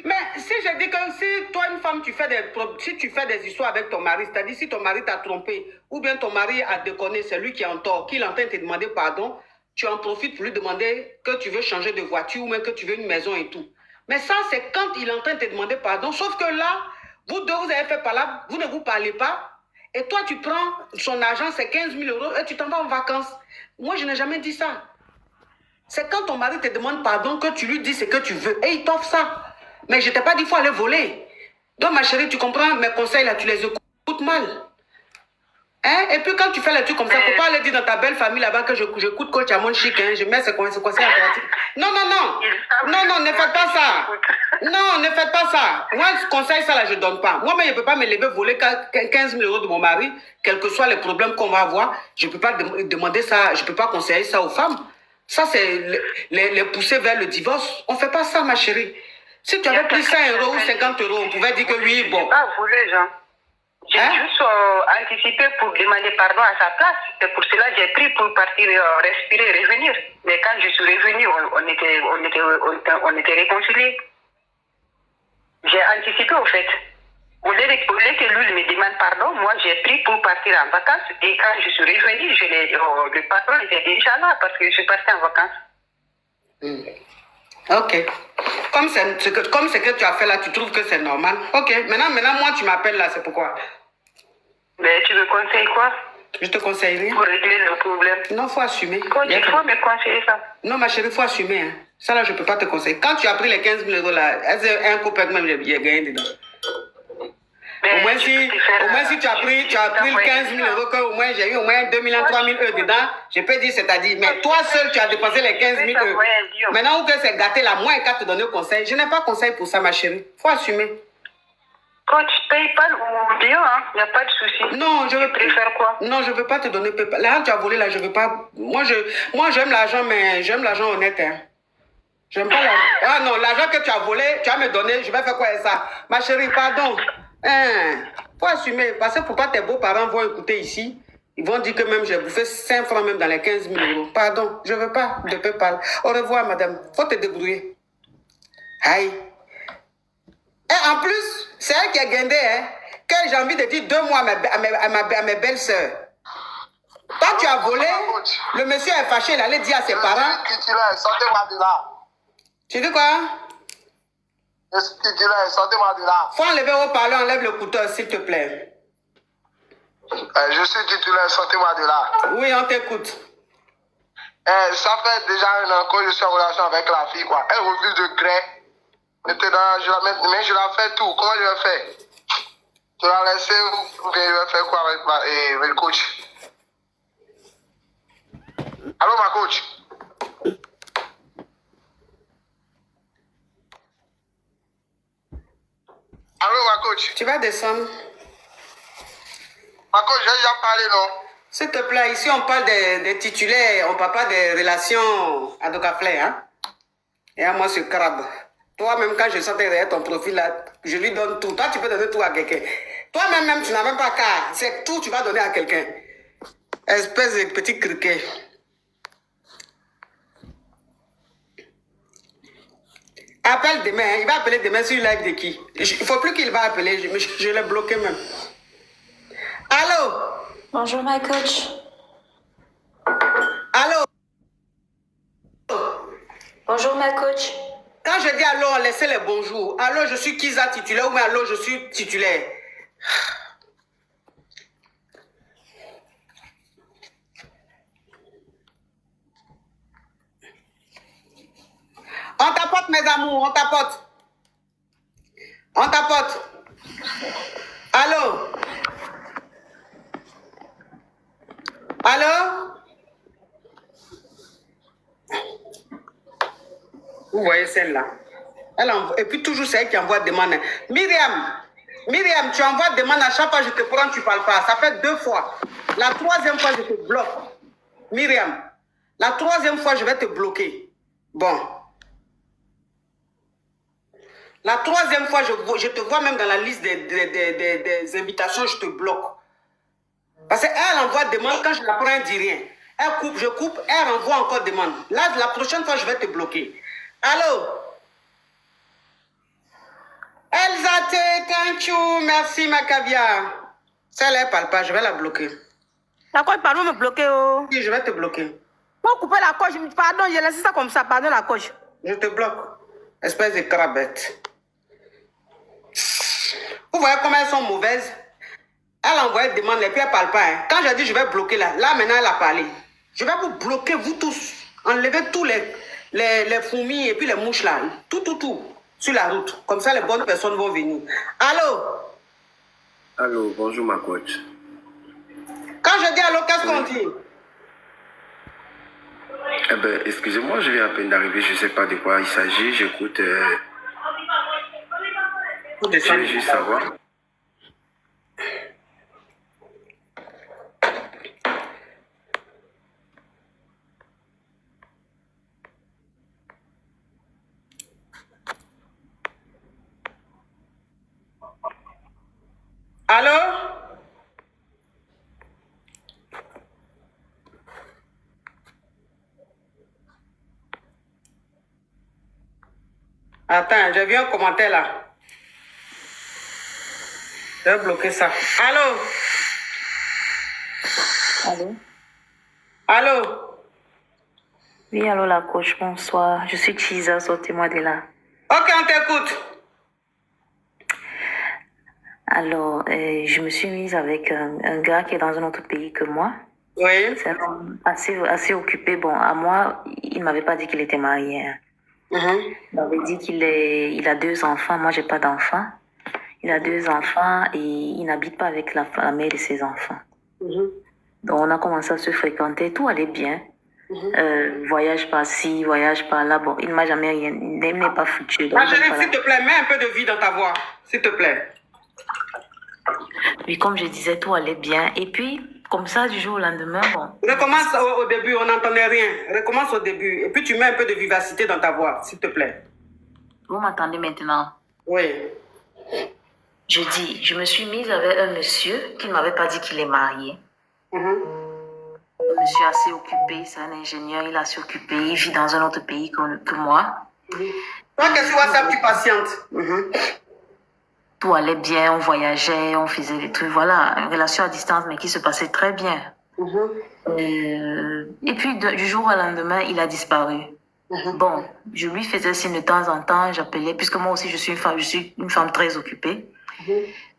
Mais si je dis que si toi, une femme, si tu fais des histoires avec ton mari, c'est-à-dire si ton mari t'a trompé, ou bien ton mari a déconné, c'est lui qui est en tort, qu'il est en train de te demander pardon, tu en profites pour lui demander que tu veux changer de voiture ou même que tu veux une maison et tout. Mais ça, c'est quand il est en train de te demander pardon. Sauf que là, vous deux, vous avez fait par là, vous ne vous parlez pas. Et toi, tu prends son argent, c'est 15 000 euros, et tu t'en vas en vacances. Moi, je n'ai jamais dit ça. C'est quand ton mari te demande pardon que tu lui dis ce que tu veux. Et il t'offre ça. Mais je ne t'ai pas dit qu'il faut aller voler. Donc, ma chérie, tu comprends, mes conseils, là, tu les écoutes mal. Hein? Et puis, quand tu fais les trucs comme ça, il ne faut pas aller dire dans ta belle famille là-bas que j'écoute Coach Amon Chic, hein, je mets ce conseil en pratique. Non, non, non. Non, non, ne faites pas ça. Non, ne faites pas ça. Moi, ce conseil, ça, là, je ne donne pas. Moi-même, je ne peux pas me lever voler 15 000 euros de mon mari, quels que soient les problèmes qu'on va avoir. Je ne peux pas demander ça, je ne peux pas conseiller ça aux femmes. Ça, c'est les pousser vers le divorce. On ne fait pas ça, ma chérie. Si tu avais pris 100 euros ou 50 euros, on pouvait dire que oui, bon. Je n'ai pas voulu, Jean. J'ai juste anticipé pour demander pardon à sa place. C'est pour cela que j'ai pris pour partir respirer, revenir. Mais quand je suis revenue, on était réconciliés. J'ai anticipé au fait. Au lieu que lui me demande pardon, moi j'ai pris pour partir en vacances. Et quand je suis revenue, le patron était déjà là parce que je suis partie en vacances. Ok. Comme c'est que tu as fait là, tu trouves que c'est normal. Ok. Maintenant, moi, tu m'appelles là, c'est pourquoi? Mais tu me conseilles quoi? Je te conseille rien. Pour régler le problème. Non, il faut assumer. Il faut me conseiller ça. Non, ma chérie, il faut assumer. Hein. Ça là, je ne peux pas te conseiller. Quand tu as pris les 15 000 euros là, un copain même, j'ai gagné dedans. Au moins, si tu as pris le 15 000 euros, que au moins j'ai eu au moins 2 000, 3 000 euros dedans, je peux dire, c'est-à-dire, mais toi seul, tu as dépensé les 15 000 euros. Maintenant, où que c'est gâté là, moi, qu'à te donner conseil. Je n'ai pas conseil pour ça, ma chérie. Il faut assumer. Coach, PayPal ou Bio, hein? Il n'y a pas de souci. Non, je veux préfère quoi? Non, je ne veux pas te donner PayPal. L'argent que tu as volé là, je ne veux pas. Moi, j'aime l'argent, mais j'aime l'argent honnête. Hein. J'aime pas l'argent. Ah non, l'argent que tu as volé, tu vas me donner, je vais faire quoi avec ça? Ma chérie, pardon. Faut assumer. Parce que pourquoi tes beaux-parents vont écouter ici? Ils vont dire que même j'ai bouffé 5 francs même dans les 15 000 euros. Pardon, je ne veux pas de PayPal. Au revoir, madame. Faut te débrouiller. Aïe. Et en plus, c'est elle qui a gagné, hein, que j'ai envie de dire 2 mois à mes belles-sœurs. Toi, tu as volé, le monsieur est fâché, il allait dire à ses parents. Sortez-moi de là. Tu dis quoi? Je suis titulaire, sortez-moi de là. Faut enlever au parler, enlève le couteau, s'il te plaît. Je suis titulaire, sortez-moi de là. Oui, on t'écoute. Ça fait déjà un an que je suis en relation avec la fille, quoi. Elle refuse de gré. Maintenant, mais je la fais tout. Comment je vais faire? Je la laisse ou bien je vais faire quoi avec le coach? Allô, ma coach? Allô, ma coach? Tu vas descendre. Ma coach, j'ai déjà parlé, non? S'il te plaît, ici on parle des titulaires, on ne parle pas des relations à Docaflé, hein? Et à moi, c'est crabe. Toi-même, quand je sors derrière ton profil là, je lui donne tout. Toi, tu peux donner tout à quelqu'un. Toi-même, tu n'as même pas qu'à. C'est tout, tu vas donner à quelqu'un. Espèce de petit criquet. Appelle demain. Hein. Il va appeler demain sur le live de qui? Il ne faut plus qu'il va appeler. Je l'ai bloqué même. Allô? Bonjour, my coach. Allô? Bonjour, ma coach. Quand je dis allô, on laisse les bonjours. Allô, je suis Kiza titulaire ou mais allô, je suis titulaire. On tapote, mes amours, on tapote. On tapote. Allô? Allô? Vous voyez celle-là. Et puis toujours c'est elle qui envoie demande. Myriam, tu envoies demande à chaque fois je te prends, tu ne parles pas. Ça fait 2 fois. La 3e fois, je te bloque. Myriam, la 3e fois, je vais te bloquer. Bon. La 3e fois, je te vois même dans la liste des invitations, je te bloque. Parce qu'elle envoie demande, quand je la prends, elle ne dit rien. Elle coupe, je coupe, elle renvoie encore demande. Là, la prochaine fois, je vais te bloquer. Allô? chou, merci ma caviar. Celle-là, elle parle pas, je vais la bloquer. La coche, pardon, me bloquer. Oh. Oui, je vais te bloquer. Pour couper la coche, pardon, j'ai laissé ça comme ça, pardon la coche. Je te bloque. Espèce de crabette. Vous voyez comment elles sont mauvaises? Elle envoie des demandes et puis elle parle pas. Hein. Quand j'ai dit je vais bloquer là, maintenant elle a parlé. Je vais vous bloquer, vous tous. Enlever tous les fourmis et puis les mouches là. Tout, sur la route. Comme ça, les bonnes personnes vont venir. Allô? Allô, bonjour ma coach. Quand je dis allô, qu'est-ce qu'on dit? Eh ben, excusez-moi, je viens à peine d'arriver, je ne sais pas de quoi il s'agit, j'écoute. Je veux juste savoir. Allô? Attends, j'ai vu un commentaire là. Je vais bloquer ça. Allô? Allô? Allô? Oui, allô la coach, bonsoir. Je suis Chiza, sortez-moi de là. Ok, on t'écoute. Alors, je me suis mise avec un gars qui est dans un autre pays que moi. Oui. C'est un homme assez occupé. Bon, à moi, il ne m'avait pas dit qu'il était marié. Hein. Il m'avait dit qu'il a 2 enfants. Moi, j'ai pas d'enfants. Il a 2 enfants et il n'habite pas avec la mère de ses enfants. Donc, on a commencé à se fréquenter. Tout allait bien. Voyage par-ci, voyage par-là. Bon, il ne m'a jamais rien. Il n'est pas foutu. Ma chérie, s'il te plaît, mets un peu de vie dans ta voix. S'il te plaît. Oui, comme je disais, tout allait bien. Et puis, comme ça, du jour au lendemain, bon... Recommence au début, on n'entendait rien. Recommence au début. Et puis, tu mets un peu de vivacité dans ta voix, s'il te plaît. Vous m'entendez maintenant? Oui. Je dis, je me suis mise avec un monsieur qui ne m'avait pas dit qu'il est marié. Un monsieur assez occupé, c'est un ingénieur, il est assez occupé, il vit dans un autre pays que moi. Toi, qu'est-ce que WhatsApp, tu patientes? Tout allait bien, on voyageait, on faisait des trucs, voilà, une relation à distance, mais qui se passait très bien. Et puis, du jour au lendemain, il a disparu. Bon, je lui faisais signe de temps en temps, j'appelais, puisque moi aussi, je suis une femme très occupée.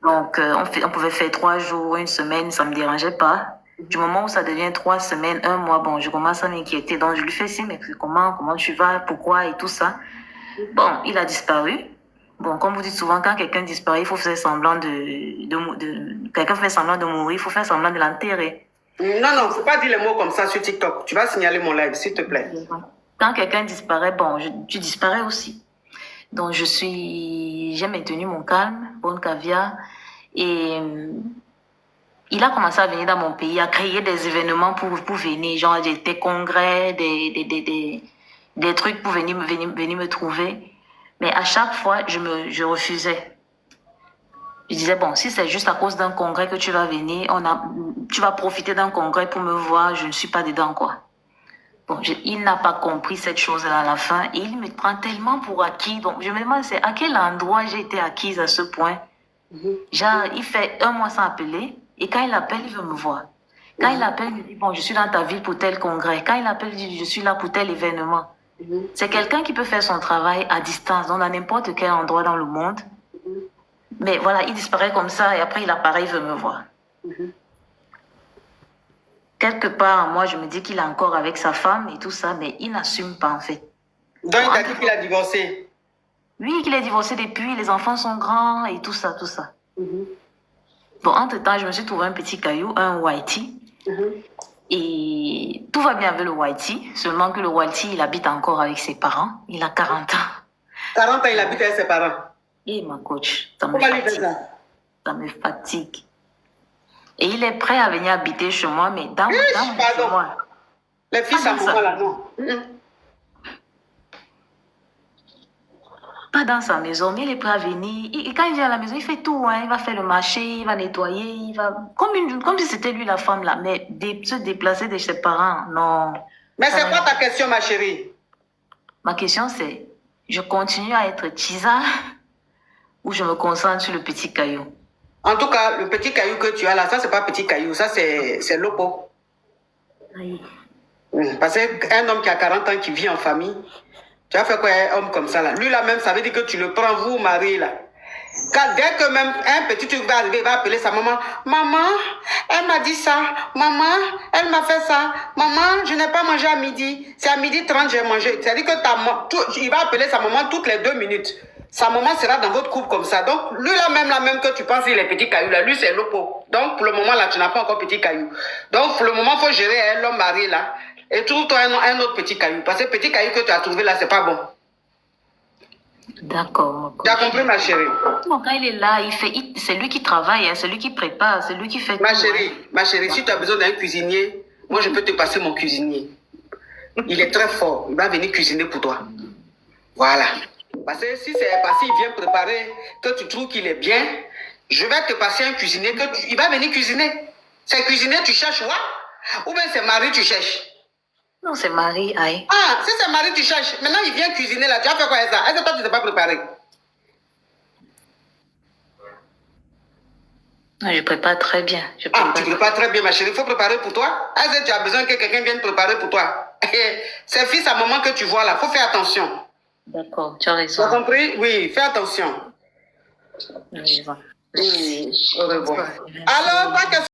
Donc, on pouvait faire 3 jours, 1 semaine, ça ne me dérangeait pas. Du moment où ça devient 3 semaines, 1 mois, bon, je commence à m'inquiéter. Donc, je lui fais signe, mais comment tu vas, pourquoi et tout ça. Bon, il a disparu. Bon, comme vous dites souvent, quand quelqu'un disparaît, il faut faire semblant quelqu'un fait semblant de mourir, il faut faire semblant de l'enterrer. Non, il ne faut pas dire les mots comme ça sur TikTok. Tu vas signaler mon live, s'il te plaît. Quand quelqu'un disparaît, bon, tu disparais aussi. Donc, j'ai maintenu mon calme, bonne caviar. Et il a commencé à venir dans mon pays, à créer des événements pour venir, genre des congrès, des trucs pour venir me trouver. Mais à chaque fois, je refusais. Je disais, bon, si c'est juste à cause d'un congrès que tu vas venir, tu vas profiter d'un congrès pour me voir, je ne suis pas dedans, quoi. Bon, il n'a pas compris cette chose-là à la fin et il me prend tellement pour acquis. Donc, je me demande, c'est à quel endroit j'ai été acquise à ce point. Genre, il fait 1 mois sans appeler et quand il appelle, il veut me voir. Quand il appelle, il me dit, bon, je suis dans ta ville pour tel congrès. Quand il appelle, il dit, je suis là pour tel événement. C'est quelqu'un qui peut faire son travail à distance, dans n'importe quel endroit dans le monde. Mais voilà, il disparaît comme ça et après il apparaît, il veut me voir. Quelque part, moi, je me dis qu'il est encore avec sa femme et tout ça, mais il n'assume pas en fait. Donc, il t'a dit qu'il a divorcé? Oui, qu'il est divorcé depuis, les enfants sont grands et tout ça. Bon, entre-temps, je me suis trouvé un petit caillou, un whitey. Et tout va bien avec le whitey, seulement que le whitey, il habite encore avec ses parents. Il a 40 ans. 40 ans, il habite avec ses parents. Et ma coach, ça me Pourquoi lui fait fatigue. ça? Ça me fatigue. Et il est prêt à venir habiter chez moi, mais dans chez moi. Les fils à moi là, non. Pas dans sa maison, mais il est prêt à venir. Et quand il vient à la maison, il fait tout. Hein. Il va faire le marché, il va nettoyer, il va... Comme si c'était lui la femme là. Mais se déplacer de ses parents, non. Mais c'est quoi ta question, ma chérie? Ma question c'est, je continue à être Chiza ou je me concentre sur le petit caillou? En tout cas, le petit caillou que tu as là, ça, c'est pas petit caillou, ça, c'est lopo. Oui. Parce qu'un homme qui a 40 ans, qui vit en famille, tu as fait quoi un homme comme ça là? Lui là même, ça veut dire que tu le prends, vous mariez là. Dès que même un petit truc va arriver, il va appeler sa maman. Maman, elle m'a dit ça. Maman, elle m'a fait ça. Maman, je n'ai pas mangé à midi. C'est à midi 30 j'ai mangé. C'est-à-dire que il va appeler sa maman toutes les 2 minutes. Sa maman sera dans votre couple comme ça. Donc, lui là même que tu penses, il est petit caillou là. Lui, c'est l'oppo. Donc, pour le moment là, tu n'as pas encore petit caillou. Donc, pour le moment, il faut gérer l'homme marié là. Et trouve-toi un autre petit caillou. Parce que petit caillou que tu as trouvé là, c'est pas bon. D'accord. Tu as compris, ma chérie? Non, quand il est là, c'est lui qui travaille, hein, c'est lui qui prépare, c'est lui qui fait Ma tout. chérie, si tu as besoin d'un cuisinier, moi je peux te passer mon cuisinier. Il est très fort, il va venir cuisiner pour toi. Voilà. Parce que si c'est parce qu'il vient préparer, que tu trouves qu'il est bien, je vais te passer un cuisinier, il va venir cuisiner. C'est cuisinier, tu cherches quoi? Ou bien c'est mari, tu cherches? Non, c'est Marie, aïe. Ah, si c'est mari, tu cherches. Maintenant, il vient cuisiner là. Tu as fait quoi avec ça? Est-ce que toi, tu ne t'es pas préparé? Non, je prépare très bien. Tu prépares très bien, ma chérie. Il faut préparer pour toi. Est-ce que tu as besoin que quelqu'un vienne préparer pour toi? C'est fils à maman que tu vois là. Il faut faire attention. D'accord, tu as raison. Tu as compris? Oui, fais attention. Oui, je vois. Oui, au revoir. Alors, pas que